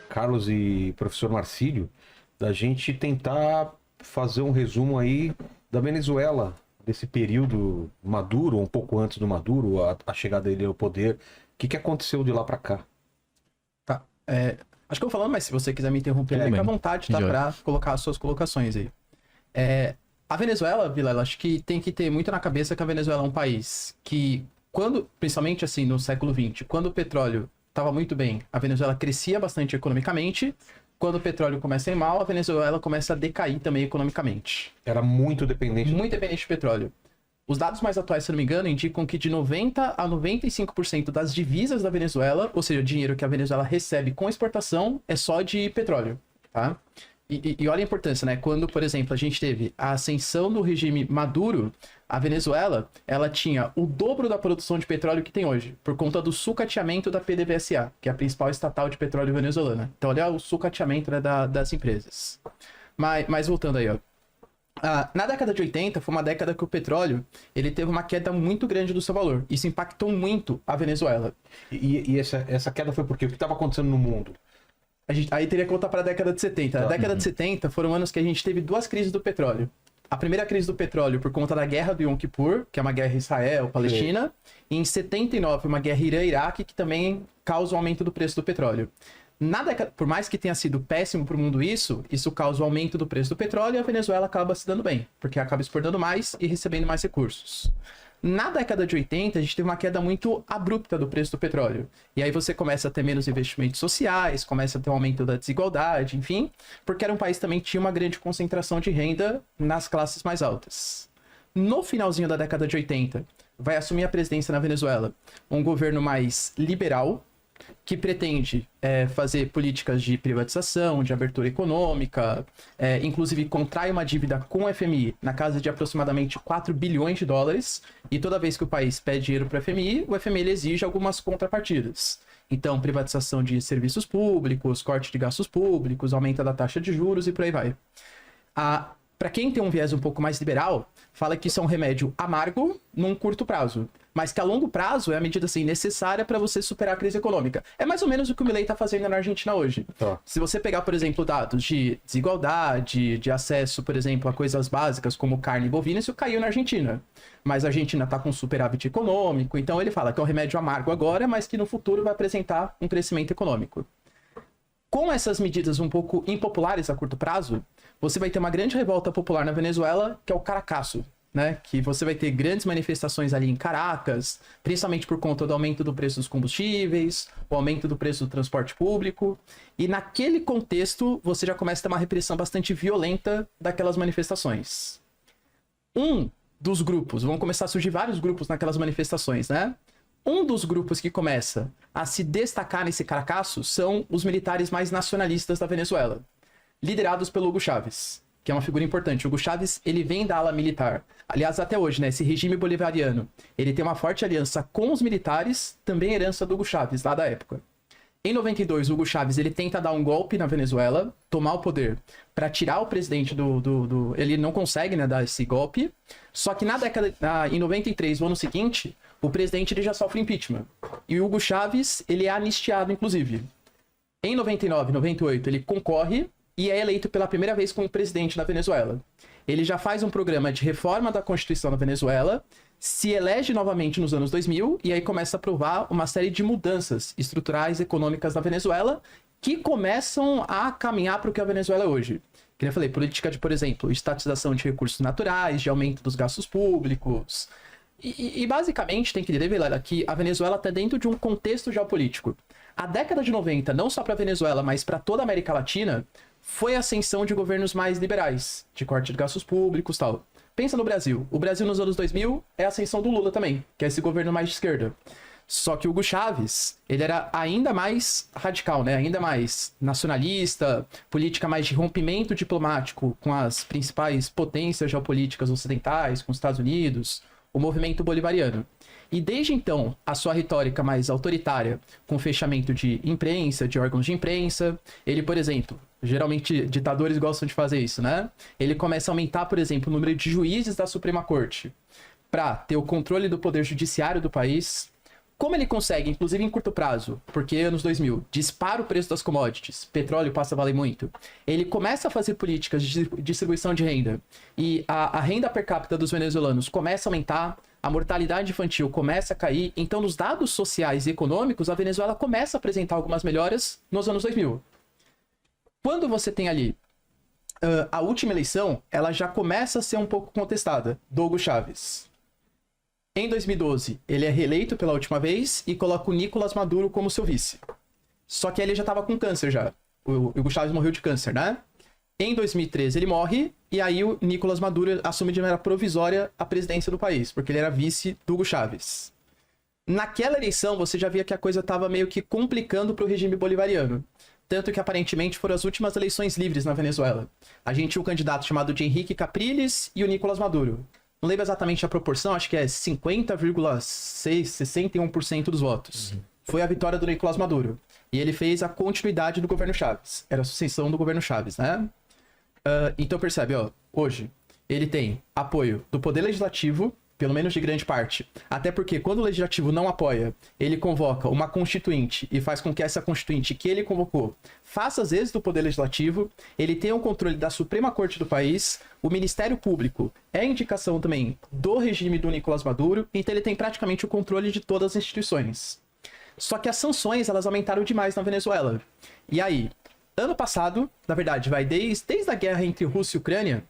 Carlos e professor Marcílio, da gente tentar fazer um resumo aí da Venezuela, desse período Maduro, um pouco antes do Maduro, a chegada dele ao poder. O que aconteceu de lá para cá? Tá. Acho que eu vou falando, mas se você quiser me interromper, fica à vontade, tá? Pra colocar as suas colocações aí. A Venezuela, Vilela, acho que tem que ter muito na cabeça que a Venezuela é um país que, principalmente assim, no século XX, quando o petróleo estava muito bem, a Venezuela crescia bastante economicamente. Quando o petróleo começa a ir mal, a Venezuela começa a decair também economicamente. Era muito dependente. Muito dependente de petróleo. Os dados mais atuais, se não me engano, indicam que de 90% a 95% das divisas da Venezuela, ou seja, o dinheiro que a Venezuela recebe com exportação, é só de petróleo, tá? E olha a importância, né? Quando, por exemplo, a gente teve a ascensão do regime Maduro, a Venezuela, ela tinha o dobro da produção de petróleo que tem hoje, por conta do sucateamento da PDVSA, que é a principal estatal de petróleo venezuelana. Então, olha o sucateamento, né, das empresas. Mas voltando aí, ó. Na década de 80, foi uma década que o petróleo ele teve uma queda muito grande do seu valor. Isso impactou muito a Venezuela. E essa queda foi por quê? O que estava acontecendo no mundo? Aí teria que voltar para a década de 70. A década de 70 foram anos que a gente teve duas crises do petróleo. A primeira crise do petróleo por conta da guerra do Yom Kippur, que é uma guerra Israel-Palestina. E em 79, uma guerra Irã-Iraque, que também causa o aumento do preço do petróleo. Por mais que tenha sido péssimo para o mundo isso causa o aumento do preço do petróleo e a Venezuela acaba se dando bem, porque acaba exportando mais e recebendo mais recursos. Na década de 80, a gente teve uma queda muito abrupta do preço do petróleo. E aí você começa a ter menos investimentos sociais, começa a ter um aumento da desigualdade, enfim, porque era um país também que tinha uma grande concentração de renda nas classes mais altas. No finalzinho da década de 80, vai assumir a presidência na Venezuela um governo mais liberal, que pretende fazer políticas de privatização, de abertura econômica, inclusive contrai uma dívida com o FMI na casa de aproximadamente 4 bilhões de dólares, e toda vez que o país pede dinheiro para o FMI ele exige algumas contrapartidas. Então, privatização de serviços públicos, corte de gastos públicos, aumento da taxa de juros e por aí vai. Para quem tem um viés um pouco mais liberal, fala que isso é um remédio amargo num curto prazo, mas que a longo prazo é a medida assim, necessária para você superar a crise econômica. É mais ou menos o que o Milei está fazendo na Argentina hoje. Tá. Se você pegar, por exemplo, dados de desigualdade, de acesso, por exemplo, a coisas básicas como carne bovina, isso caiu na Argentina. Mas a Argentina está com superávit econômico, então ele fala que é um remédio amargo agora, mas que no futuro vai apresentar um crescimento econômico. Com essas medidas um pouco impopulares a curto prazo, você vai ter uma grande revolta popular na Venezuela, que é o Caracaço, né? Que você vai ter grandes manifestações ali em Caracas, principalmente por conta do aumento do preço dos combustíveis, o aumento do preço do transporte público. E naquele contexto, você já começa a ter uma repressão bastante violenta daquelas manifestações. Um dos grupos, vão começar a surgir vários grupos naquelas manifestações, né? Um dos grupos que começa a se destacar nesse Caracaço são os militares mais nacionalistas da Venezuela, liderados pelo Hugo Chávez, que é uma figura importante. O Hugo Chávez, ele vem da ala militar. Aliás, até hoje, né, esse regime bolivariano, ele tem uma forte aliança com os militares, também herança do Hugo Chávez, lá da época. Em 92, o Hugo Chávez, ele tenta dar um golpe na Venezuela, tomar o poder, para tirar o presidente Ele não consegue, né, dar esse golpe, só que em 93, no ano seguinte, o presidente ele já sofre impeachment. E o Hugo Chávez, ele é anistiado, inclusive. Em 99, 98, ele concorre e é eleito pela primeira vez como presidente da Venezuela. Ele já faz um programa de reforma da Constituição da Venezuela, se elege novamente nos anos 2000 e aí começa a aprovar uma série de mudanças estruturais econômicas na Venezuela que começam a caminhar para o que a Venezuela é hoje. Que eu falei, política de, por exemplo, estatização de recursos naturais, de aumento dos gastos públicos. E basicamente tem que entender que a Venezuela está dentro de um contexto geopolítico. A década de 90, não só para a Venezuela, mas para toda a América Latina, foi a ascensão de governos mais liberais, de corte de gastos públicos e tal. Pensa no Brasil. O Brasil nos anos 2000 é a ascensão do Lula também, que é esse governo mais de esquerda. Só que o Hugo Chávez, ele era ainda mais radical, né? Ainda mais nacionalista, política mais de rompimento diplomático com as principais potências geopolíticas ocidentais, com os Estados Unidos, o movimento bolivariano. E desde então, a sua retórica mais autoritária, com fechamento de imprensa, de órgãos de imprensa, ele, por exemplo, geralmente ditadores gostam de fazer isso, né? Ele começa a aumentar, por exemplo, o número de juízes da Suprema Corte para ter o controle do poder judiciário do país, Como ele consegue, inclusive em curto prazo, porque anos 2000, dispara o preço das commodities, petróleo passa a valer muito, ele começa a fazer políticas de distribuição de renda e a renda per capita dos venezuelanos começa a aumentar, a mortalidade infantil começa a cair, então nos dados sociais e econômicos, a Venezuela começa a apresentar algumas melhoras nos anos 2000. Quando você tem ali a última eleição, ela já começa a ser um pouco contestada, do Hugo Chávez. Em 2012, ele é reeleito pela última vez e coloca o Nicolás Maduro como seu vice. Só que ele já estava com câncer já. O Hugo Chávez morreu de câncer, né? Em 2013 ele morre e aí o Nicolás Maduro assume de maneira provisória a presidência do país, porque ele era vice do Hugo Chávez. Naquela eleição você já via que a coisa estava meio que complicando para o regime bolivariano. Tanto que aparentemente foram as últimas eleições livres na Venezuela. A gente tinha um candidato chamado de Henrique Capriles e o Nicolás Maduro. Não lembro exatamente a proporção, acho que é 50,6%, 61% dos votos. Foi a vitória do Nicolás Maduro. E ele fez a continuidade do governo Chávez. Era a sucessão do governo Chávez, né? Então percebe, ó, hoje ele tem apoio do Poder Legislativo, pelo menos de grande parte. Até porque quando o Legislativo não apoia, ele convoca uma constituinte e faz com que essa constituinte que ele convocou faça as vezes do Poder Legislativo. Ele tem o controle da Suprema Corte do país. O Ministério Público é indicação também do regime do Nicolás Maduro. Então ele tem praticamente o controle de todas as instituições. Só que as sanções, elas aumentaram demais na Venezuela. E aí, ano passado, na verdade, vai desde a guerra entre Rússia e Ucrânia,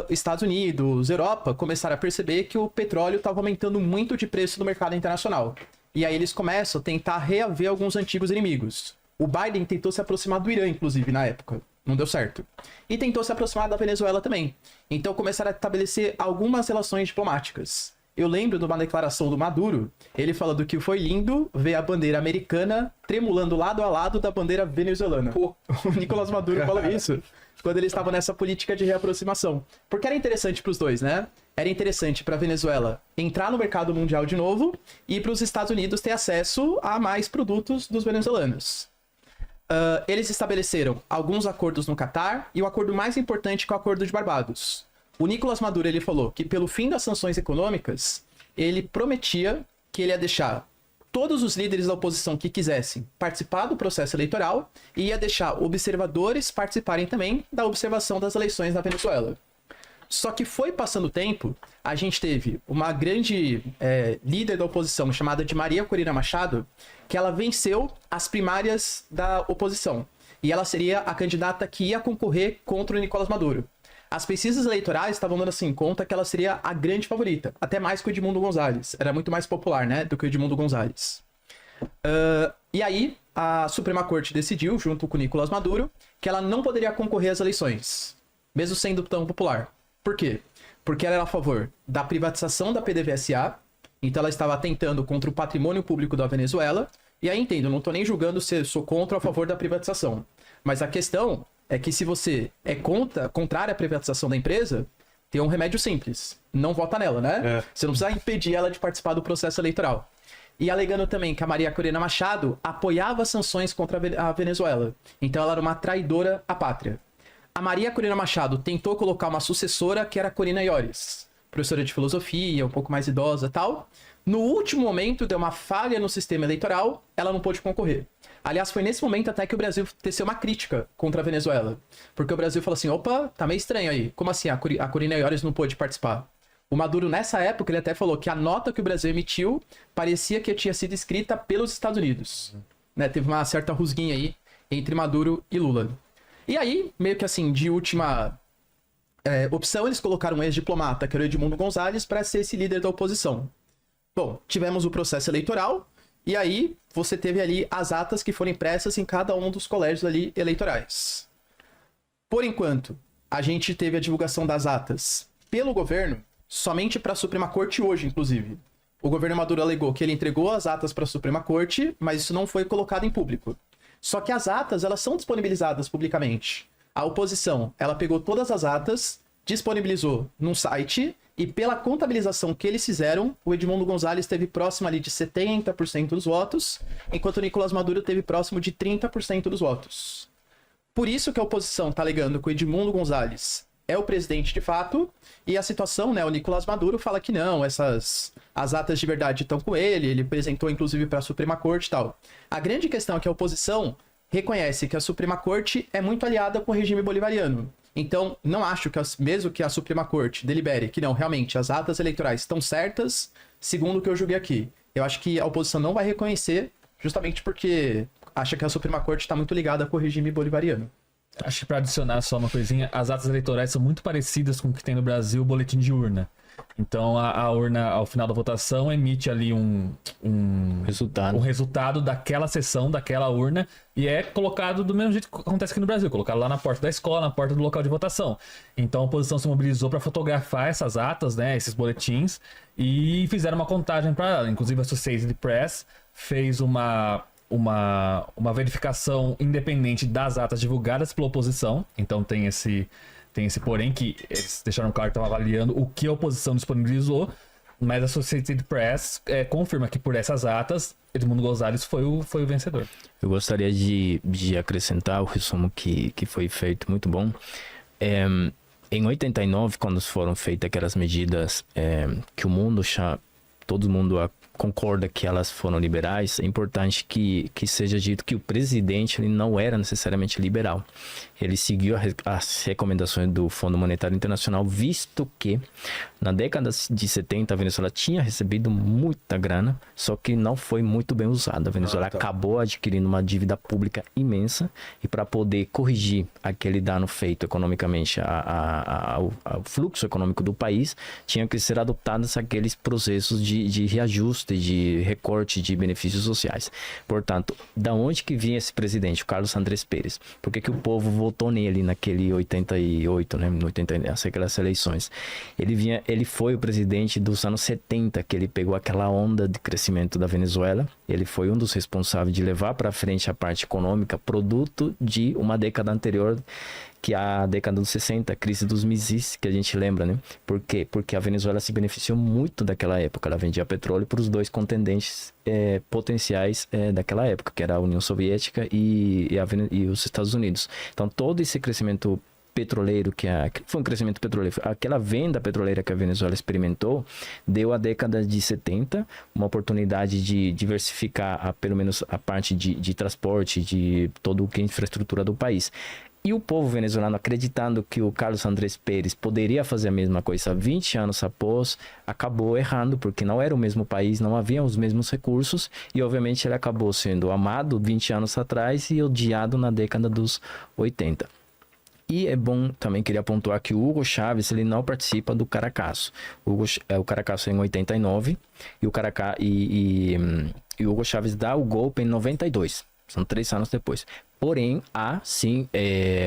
Estados Unidos, Europa, começaram a perceber que o petróleo estava aumentando muito de preço no mercado internacional. E aí eles começam a tentar reaver alguns antigos inimigos. O Biden tentou se aproximar do Irã, inclusive, na época. Não deu certo. E tentou se aproximar da Venezuela também. Então começaram a estabelecer algumas relações diplomáticas. Eu lembro de uma declaração do Maduro, ele falando que foi lindo ver a bandeira americana tremulando lado a lado da bandeira venezuelana. Pô. O Nicolás Maduro falou isso quando eles estavam nessa política de reaproximação. Porque era interessante para os dois, né? Era interessante para a Venezuela entrar no mercado mundial de novo e para os Estados Unidos ter acesso a mais produtos dos venezuelanos. Eles estabeleceram alguns acordos no Catar e o acordo mais importante que é o Acordo de Barbados. O Nicolás Maduro ele falou que pelo fim das sanções econômicas, ele prometia que ele ia deixar todos os líderes da oposição que quisessem participar do processo eleitoral e ia deixar observadores participarem também da observação das eleições na Venezuela. Só que foi passando o tempo, a gente teve uma grande líder da oposição chamada de Maria Corina Machado, que ela venceu as primárias da oposição. E ela seria a candidata que ia concorrer contra o Nicolás Maduro. As pesquisas eleitorais estavam dando assim conta que ela seria a grande favorita, até mais que o Edmundo Gonzalez. Era muito mais popular, né, do que o Edmundo Gonzalez. E aí, a Suprema Corte decidiu, junto com o Nicolás Maduro, que ela não poderia concorrer às eleições, mesmo sendo tão popular. Por quê? Porque ela era a favor da privatização da PDVSA, então ela estava atentando contra o patrimônio público da Venezuela. E aí, entendo, não estou nem julgando se eu sou contra ou a favor da privatização. Mas a questão é que se você é contrário à privatização da empresa, tem um remédio simples. Não vota nela, né? Você não precisa impedir ela de participar do processo eleitoral. E alegando também que a Maria Corina Machado apoiava sanções contra a Venezuela. Então ela era uma traidora à pátria. A Maria Corina Machado tentou colocar uma sucessora que era a Corina Yoris, professora de filosofia, um pouco mais idosa e tal. No último momento, deu uma falha no sistema eleitoral, ela não pôde concorrer. Aliás, foi nesse momento até que o Brasil teceu uma crítica contra a Venezuela. Porque o Brasil falou assim, opa, tá meio estranho aí. Como assim a Corina Yoris não pôde participar? O Maduro, nessa época, ele até falou que a nota que o Brasil emitiu parecia que tinha sido escrita pelos Estados Unidos. Né? Teve uma certa rusguinha aí entre Maduro e Lula. E aí, meio que assim, de última opção, eles colocaram um ex-diplomata, que era o Edmundo Gonzalez, para ser esse líder da oposição. Bom, tivemos o processo eleitoral, e aí você teve ali as atas que foram impressas em cada um dos colégios ali eleitorais. Por enquanto, a gente teve a divulgação das atas pelo governo, somente para a Suprema Corte hoje, inclusive. O governo Maduro alegou que ele entregou as atas para a Suprema Corte, mas isso não foi colocado em público. Só que as atas, elas são disponibilizadas publicamente. A oposição, ela pegou todas as atas, disponibilizou num site, e pela contabilização que eles fizeram, o Edmundo Gonzalez teve próximo ali de 70% dos votos, enquanto o Nicolás Maduro teve próximo de 30% dos votos. Por isso que a oposição está alegando que o Edmundo Gonzalez é o presidente de fato, e a situação, né, o Nicolás Maduro fala que não, as atas de verdade estão com ele apresentou inclusive para a Suprema Corte e tal. A grande questão é que a oposição reconhece que a Suprema Corte é muito aliada com o regime bolivariano. Então, não acho que, mesmo que a Suprema Corte delibere que não, realmente, as atas eleitorais estão certas, segundo o que eu julguei aqui. Eu acho que a oposição não vai reconhecer, justamente porque acha que a Suprema Corte está muito ligada com o regime bolivariano. Acho que para adicionar só uma coisinha, as atas eleitorais são muito parecidas com o que tem no Brasil, o boletim de urna. Então a urna, ao final da votação, emite ali um resultado daquela sessão, daquela urna, e é colocado do mesmo jeito que acontece aqui no Brasil, colocado lá na porta da escola, na porta do local de votação. Então a oposição se mobilizou para fotografar essas atas, né, esses boletins, e fizeram uma contagem para ela. Inclusive a Associated Press fez uma verificação independente das atas divulgadas pela oposição. Então tem esse porém que eles deixaram claro que estavam avaliando o que a oposição disponibilizou, mas a Associated Press confirma que por essas atas, Edmundo Gonzalez foi o vencedor. Eu gostaria de acrescentar o resumo que foi feito, muito bom. Em 89, quando foram feitas aquelas medidas que todo mundo concorda que elas foram liberais, é importante que seja dito que o presidente ele não era necessariamente liberal. Ele seguiu as recomendações do Fundo Monetário Internacional, visto que na década de 70 a Venezuela tinha recebido muita grana, só que não foi muito bem usada. A Venezuela acabou adquirindo uma dívida pública imensa, e para poder corrigir aquele dano feito economicamente ao fluxo econômico do país, tinha que ser adotados aqueles processos de reajuste, de recorte de benefícios sociais. Portanto, da onde que vinha esse presidente, o Carlos Andrés Pérez? Por que o povo votou nele naquele 88, né, aquelas eleições? Ele foi o presidente dos anos 70, que ele pegou aquela onda de crescimento da Venezuela. Ele foi um dos responsáveis de levar para frente a parte econômica, produto de uma década anterior, que é a década dos 60, a crise dos mísseis, que a gente lembra, né? Por quê? Porque a Venezuela se beneficiou muito daquela época. Ela vendia petróleo para os dois contendentes potenciais daquela época, que era a União Soviética e os Estados Unidos. Então, todo esse crescimento petroleiro, que foi um crescimento petroleiro, aquela venda petroleira que a Venezuela experimentou, deu à década de 70 uma oportunidade de diversificar pelo menos a parte de transporte, de todo o que é infraestrutura do país. E o povo venezuelano, acreditando que o Carlos Andrés Pérez poderia fazer a mesma coisa 20 anos após, acabou errando, porque não era o mesmo país, não havia os mesmos recursos, e obviamente ele acabou sendo amado 20 anos atrás e odiado na década dos 80. E é bom, também queria pontuar que o Hugo Chávez, ele não participa do Caracaço. O Caracaço é em 89, e o Hugo Chávez dá o golpe em 92. São 3 anos depois. Porém, há sim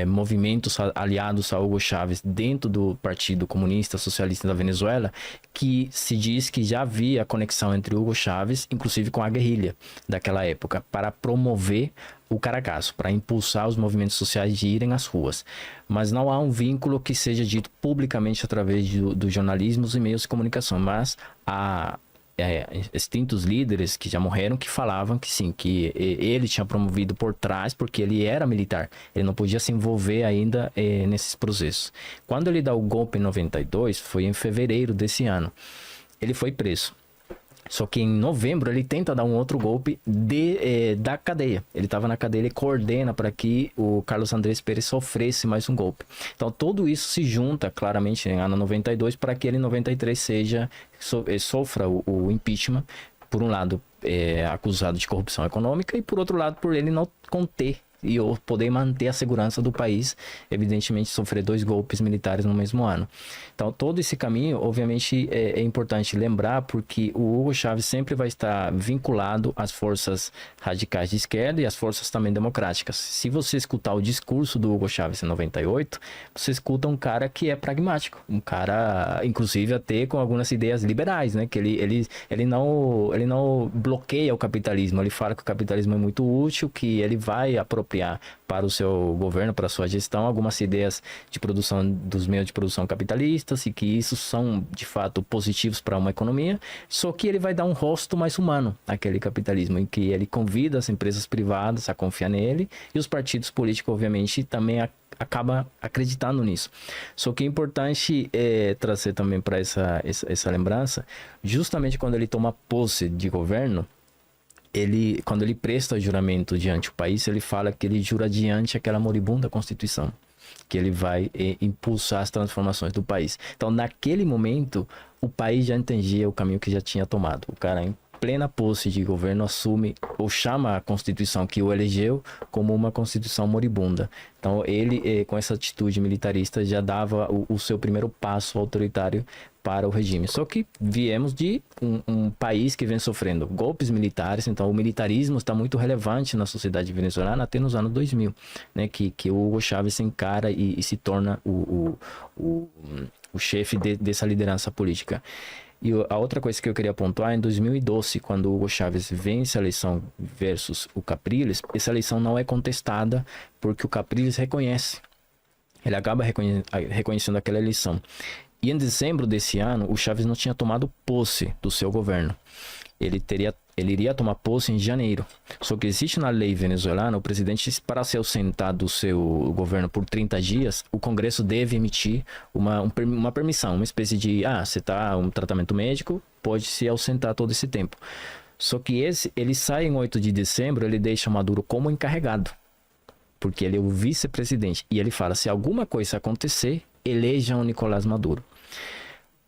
movimentos aliados a Hugo Chávez dentro do Partido Comunista Socialista da Venezuela, que se diz que já havia conexão entre Hugo Chávez, inclusive com a guerrilha daquela época, para promover o Caracaço, para impulsar os movimentos sociais de irem às ruas. Mas não há um vínculo que seja dito publicamente através do jornalismo e meios de comunicação, mas há extintos líderes que já morreram que falavam que sim, que ele tinha promovido por trás, porque ele era militar, ele não podia se envolver ainda nesses processos. Quando ele dá o golpe em 92, foi em fevereiro desse ano, ele foi preso. Só que em novembro ele tenta dar um outro golpe da cadeia. Ele estava na cadeia, ele coordena para que o Carlos Andrés Pérez sofresse mais um golpe. Então tudo isso se junta claramente em ano 92 para que ele em 93 sofra o impeachment. Por um lado, acusado de corrupção econômica, e por outro lado, por ele não conter e poder manter a segurança do país, evidentemente sofrer 2 golpes militares no mesmo ano. Então todo esse caminho, obviamente, é importante lembrar, porque o Hugo Chávez sempre vai estar vinculado às forças radicais de esquerda e às forças também democráticas. Se você escutar o discurso do Hugo Chávez em 98, você escuta um cara que é pragmático, um cara, inclusive, até com algumas ideias liberais, né? Que ele não bloqueia o capitalismo, ele fala que o capitalismo é muito útil, que ele vai apropriar para o seu governo, para a sua gestão, algumas ideias de produção, dos meios de produção capitalistas, e que isso são, de fato, positivos para uma economia, só que ele vai dar um rosto mais humano àquele capitalismo, em que ele convida as empresas privadas a confiar nele, e os partidos políticos, obviamente, também acaba acreditando nisso. Só que é importante trazer também para essa lembrança, justamente quando ele toma posse de governo, quando ele presta juramento diante do país, ele fala que ele jura diante aquela moribunda Constituição, que ele vai impulsar as transformações do país. Então, naquele momento, o país já entendia o caminho que já tinha tomado. O cara, em plena posse de governo, assume ou chama a Constituição que o elegeu como uma Constituição moribunda. Então, ele, com essa atitude militarista, já dava o seu primeiro passo autoritário para o regime. Só que viemos de um país que vem sofrendo golpes militares, então o militarismo está muito relevante na sociedade venezuelana até nos anos 2000, né, que o Hugo Chávez se encara e se torna o chefe dessa liderança política. E a outra coisa que eu queria pontuar, em 2012, quando o Hugo Chávez vence a eleição versus o Capriles, essa eleição não é contestada porque o Capriles reconhece. Ele acaba reconhecendo aquela eleição. E em dezembro desse ano, o Chávez não tinha tomado posse do seu governo. Ele iria tomar posse em janeiro. Só que existe na lei venezuelana, o presidente, para se ausentar do seu governo por 30 dias, o Congresso deve emitir uma permissão, uma espécie de, você está um tratamento médico, pode se ausentar todo esse tempo. Só que ele sai em 8 de dezembro, ele deixa Maduro como encarregado, porque ele é o vice-presidente. E ele fala, se alguma coisa acontecer, elejam o Nicolás Maduro.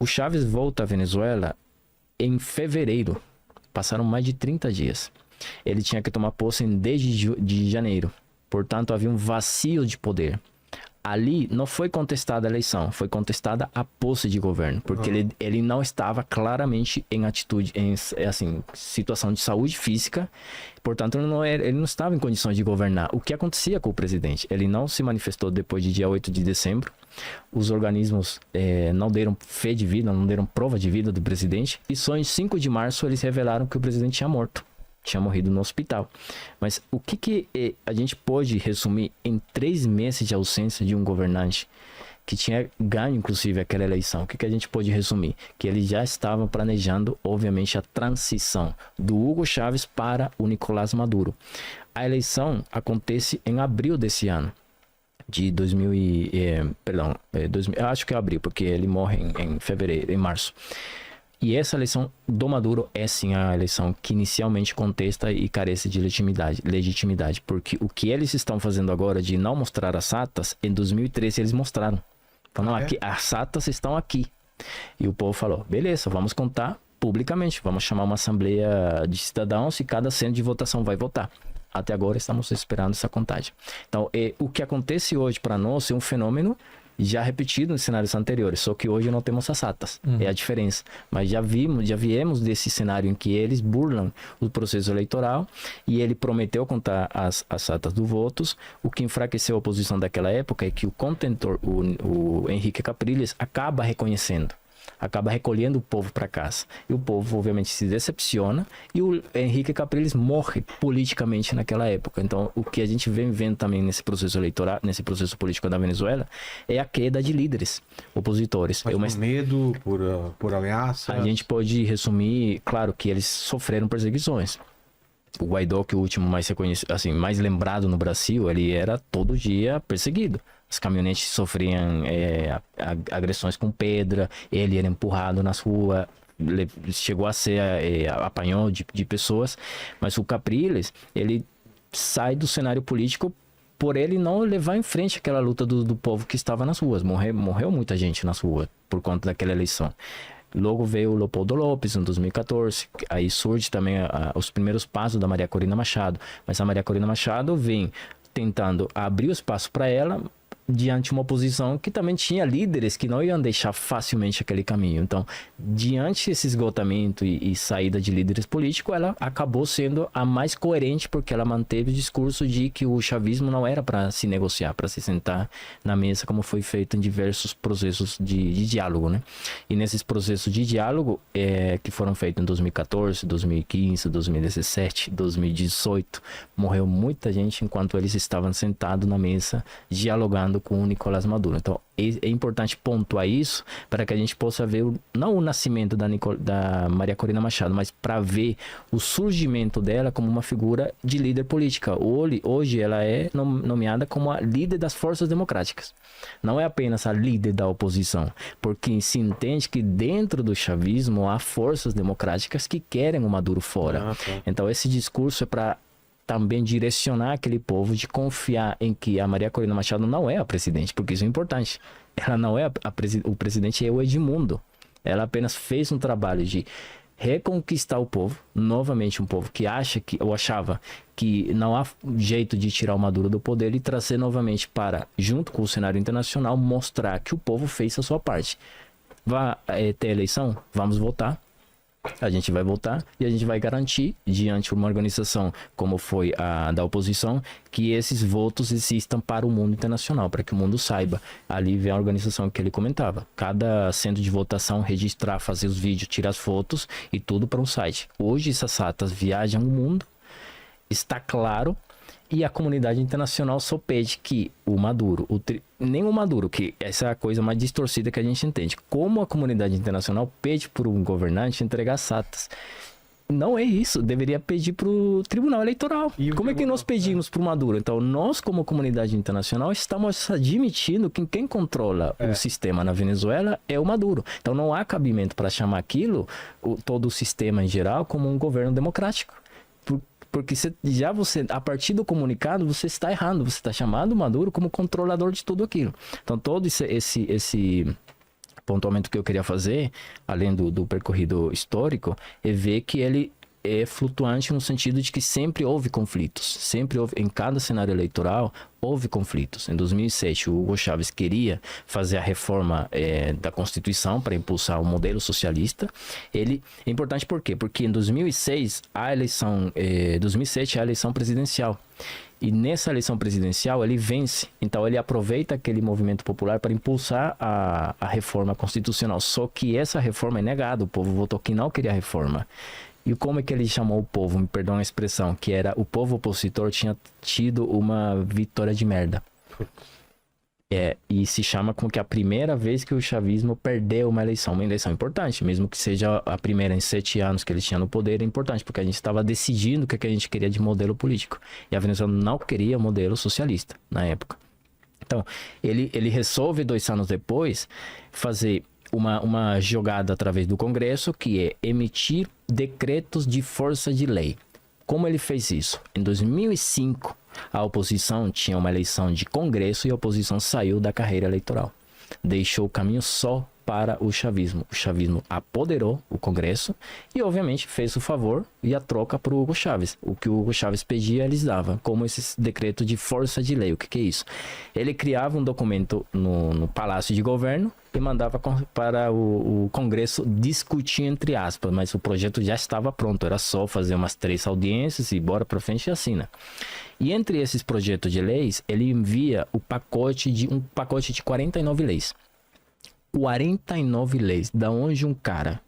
O Chávez volta à Venezuela em fevereiro. Passaram mais de 30 dias. Ele tinha que tomar posse em 10 de janeiro. Portanto, havia um vazio de poder. Ali não foi contestada a eleição, foi contestada a posse de governo, porque ele não estava claramente em situação de saúde física, portanto ele não estava em condições de governar. O que acontecia com o presidente? Ele não se manifestou depois de dia 8 de dezembro, os organismos não deram fé de vida, não deram prova de vida do presidente, e só em 5 de março eles revelaram que o presidente tinha morrido no hospital. Mas o que a gente pode resumir em 3 meses de ausência de um governante que tinha ganho, inclusive, aquela eleição? O que a gente pode resumir? Que eles já estavam planejando, obviamente, a transição do Hugo Chávez para o Nicolás Maduro. A eleição acontece em abril desse ano, de 2000 eu acho que é abril, porque ele morre em março. E essa eleição do Maduro é sim a eleição que inicialmente contesta e carece de legitimidade, porque o que eles estão fazendo agora de não mostrar as atas, em 2013 eles mostraram. Então, aqui, as atas estão aqui. E o povo falou, beleza, vamos contar publicamente, vamos chamar uma assembleia de cidadãos e cada centro de votação vai votar. Até agora estamos esperando essa contagem. Então, o que acontece hoje para nós é um fenômeno já repetido nos cenários anteriores, só que hoje não temos as atas, é a diferença. Mas já viemos desse cenário em que eles burlam o processo eleitoral e ele prometeu contar as atas dos votos. O que enfraqueceu a oposição daquela época é que o contentor, o Henrique Capriles, acaba reconhecendo, acaba recolhendo o povo para casa. E o povo, obviamente, se decepciona e o Henrique Capriles morre politicamente naquela época. Então, o que a gente vem vendo também nesse processo eleitoral, nesse processo político da Venezuela, é a queda de líderes opositores. Mas por medo, por ameaça? A gente pode resumir, claro, que eles sofreram perseguições. O Guaidó, que é o último mais reconhecido, assim, mais lembrado no Brasil, ele era todo dia perseguido. As caminhonetes sofriam agressões com pedra, ele era empurrado nas ruas, chegou a ser apanhão de pessoas. Mas o Capriles, ele sai do cenário político por ele não levar em frente aquela luta do povo que estava nas ruas. Morreu muita gente nas ruas por conta daquela eleição. Logo veio o Leopoldo Lopes em 2014, aí surge também os primeiros passos da Maria Corina Machado. Mas a Maria Corina Machado vem tentando abrir o espaço para ela, diante de uma oposição que também tinha líderes que não iam deixar facilmente aquele caminho. Então, diante desse esgotamento e saída de líderes políticos, ela acabou sendo a mais coerente, porque ela manteve o discurso de que o chavismo não era para se negociar, para se sentar na mesa, como foi feito em diversos processos de diálogo, né? E nesses processos de diálogo, que foram feitos em 2014, 2015, 2017, 2018, morreu muita gente enquanto eles estavam sentados na mesa, dialogando com o Nicolás Maduro. Então, é importante pontuar isso para que a gente possa ver, não o nascimento da Maria Corina Machado, mas para ver o surgimento dela como uma figura de líder política. Hoje ela é nomeada como a líder das forças democráticas. Não é apenas a líder da oposição, porque se entende que dentro do chavismo há forças democráticas que querem o Maduro fora. Então esse discurso é para também direcionar aquele povo de confiar em que a Maria Corina Machado não é a presidente, porque isso é importante. Ela não é o presidente, é o Edmundo. Ela apenas fez um trabalho de reconquistar o povo, novamente um povo que achava que não há jeito de tirar o Maduro do poder, e trazer novamente para, junto com o cenário internacional, mostrar que o povo fez a sua parte. Vai ter eleição? Vamos votar. A gente vai votar e a gente vai garantir, diante de uma organização como foi a da oposição, que esses votos existam para o mundo internacional, para que o mundo saiba. Ali vem a organização que ele comentava. Cada centro de votação registrar, fazer os vídeos, tirar as fotos e tudo para um site. Hoje essas atas viajam o mundo, está claro, e a comunidade internacional só pede que o Maduro, nem o Maduro, que essa é a coisa mais distorcida que a gente entende, como a comunidade internacional pede para um governante entregar as atas. Não é isso, deveria pedir para o Tribunal Eleitoral. Como é que nós pedimos para o Maduro? Então, nós, como comunidade internacional, estamos admitindo que quem controla o sistema na Venezuela é o Maduro. Então, não há cabimento para chamar aquilo, todo o sistema em geral, como um governo democrático. Porque a partir do comunicado, você está errando. Você está chamando o Maduro como controlador de tudo aquilo. Então, todo esse pontuamento que eu queria fazer, além do percorrido histórico, é ver que ele é flutuante no sentido de que sempre houve conflitos. Sempre houve, em cada cenário eleitoral, houve conflitos. Em 2007, o Hugo Chávez queria fazer a reforma da Constituição para impulsar o modelo socialista. É importante por quê? Porque em 2006, 2007 é a eleição presidencial. E nessa eleição presidencial ele vence. Então ele aproveita aquele movimento popular para impulsar a reforma constitucional. Só que essa reforma é negada. O povo votou que não queria a reforma. E como é que ele chamou o povo? Me perdoa a expressão, que era o povo opositor tinha tido uma vitória de merda. E se chama como que a primeira vez que o chavismo perdeu uma eleição importante, mesmo que seja a primeira em 7 anos que ele tinha no poder, é importante, porque a gente estava decidindo o que a gente queria de modelo político. E a Venezuela não queria modelo socialista na época. Então, ele resolve 2 anos depois fazer uma jogada através do Congresso, que é emitir decretos de força de lei. Como ele fez isso? Em 2005, a oposição tinha uma eleição de Congresso e a oposição saiu da carreira eleitoral. Deixou o caminho só para o chavismo. O chavismo apoderou o Congresso e, obviamente, fez o favor e a troca para o Hugo Chávez. O que o Hugo Chávez pedia, eles davam, como esse decreto de força de lei. O que é isso? Ele criava um documento no Palácio de Governo e mandava para o Congresso discutir, entre aspas, mas o projeto já estava pronto, era só fazer umas 3 audiências e bora para frente e assina. E entre esses projetos de leis, ele envia um pacote de 49 leis. 49 leis, da onde um cara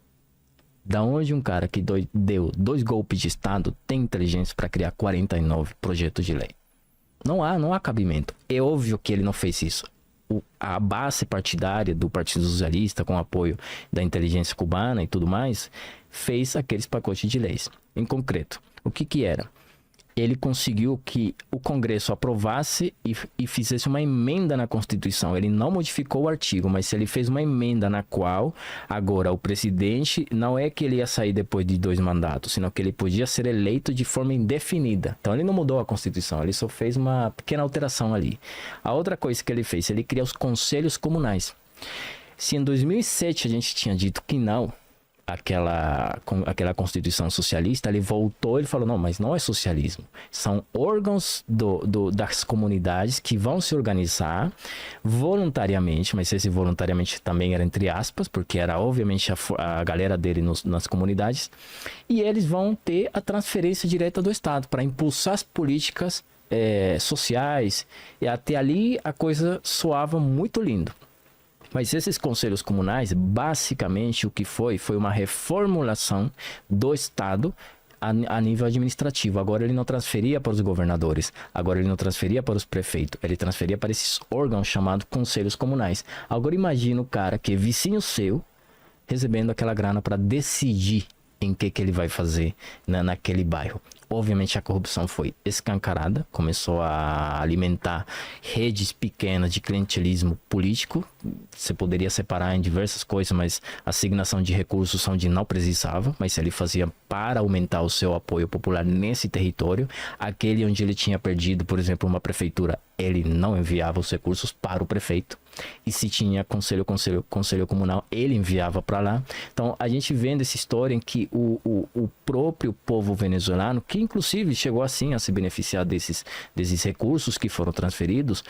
que deu 2 golpes de Estado tem inteligência para criar 49 projetos de lei? Não há cabimento. É óbvio que ele não fez isso. A base partidária do Partido Socialista, com apoio da inteligência cubana e tudo mais, fez aqueles pacotes de leis. Em concreto, o que era? Ele conseguiu que o Congresso aprovasse e fizesse uma emenda na Constituição. Ele não modificou o artigo, mas ele fez uma emenda na qual, agora, o presidente, não é que ele ia sair depois de 2 mandatos, senão que ele podia ser eleito de forma indefinida. Então, ele não mudou a Constituição, ele só fez uma pequena alteração ali. A outra coisa que ele fez, ele criou os conselhos comunais. Se em 2007 a gente tinha dito que não, aquela Constituição socialista, ele voltou, ele falou, não, mas não é socialismo. São órgãos das comunidades que vão se organizar voluntariamente, mas esse voluntariamente também era entre aspas, porque era obviamente a galera dele nas comunidades, e eles vão ter a transferência direta do Estado para impulsar as políticas sociais, e até ali a coisa soava muito lindo. Mas esses conselhos comunais, basicamente o que foi uma reformulação do Estado a nível administrativo. Agora ele não transferia para os governadores, agora ele não transferia para os prefeitos, ele transferia para esses órgãos chamados conselhos comunais. Agora imagina o cara que é vizinho seu, recebendo aquela grana para decidir em que ele vai fazer naquele bairro. Obviamente a corrupção foi escancarada, começou a alimentar redes pequenas de clientelismo político. Você poderia separar em diversas coisas, mas a assignação de recursos onde não precisava, mas ele fazia para aumentar o seu apoio popular nesse território. Aquele onde ele tinha perdido, por exemplo, uma prefeitura, ele não enviava os recursos para o prefeito. E se tinha conselho comunal, ele enviava para lá. Então a gente vê essa história em que o próprio povo venezuelano, que inclusive chegou assim a se beneficiar desses recursos que foram transferidos,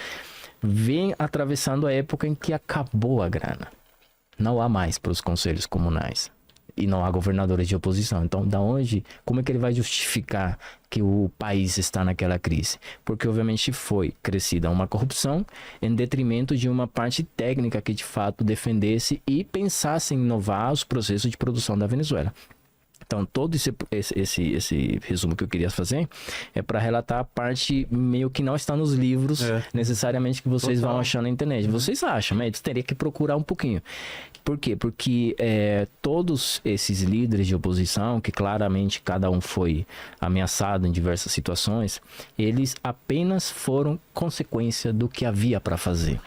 vem atravessando a época em que acabou a grana. Não há mais para os conselhos comunais. E não há governadores de oposição. Então, como é que ele vai justificar que o país está naquela crise? Porque, obviamente, foi crescida uma corrupção em detrimento de uma parte técnica que, de fato, defendesse e pensasse em inovar os processos de produção da Venezuela. Então, todo esse resumo que eu queria fazer é para relatar a parte meio que não está nos livros necessariamente que vocês vão achar na internet. Vocês acham, mas teria que procurar um pouquinho. Por quê? Porque todos esses líderes de oposição, que claramente cada um foi ameaçado em diversas situações, eles apenas foram consequência do que havia para fazer.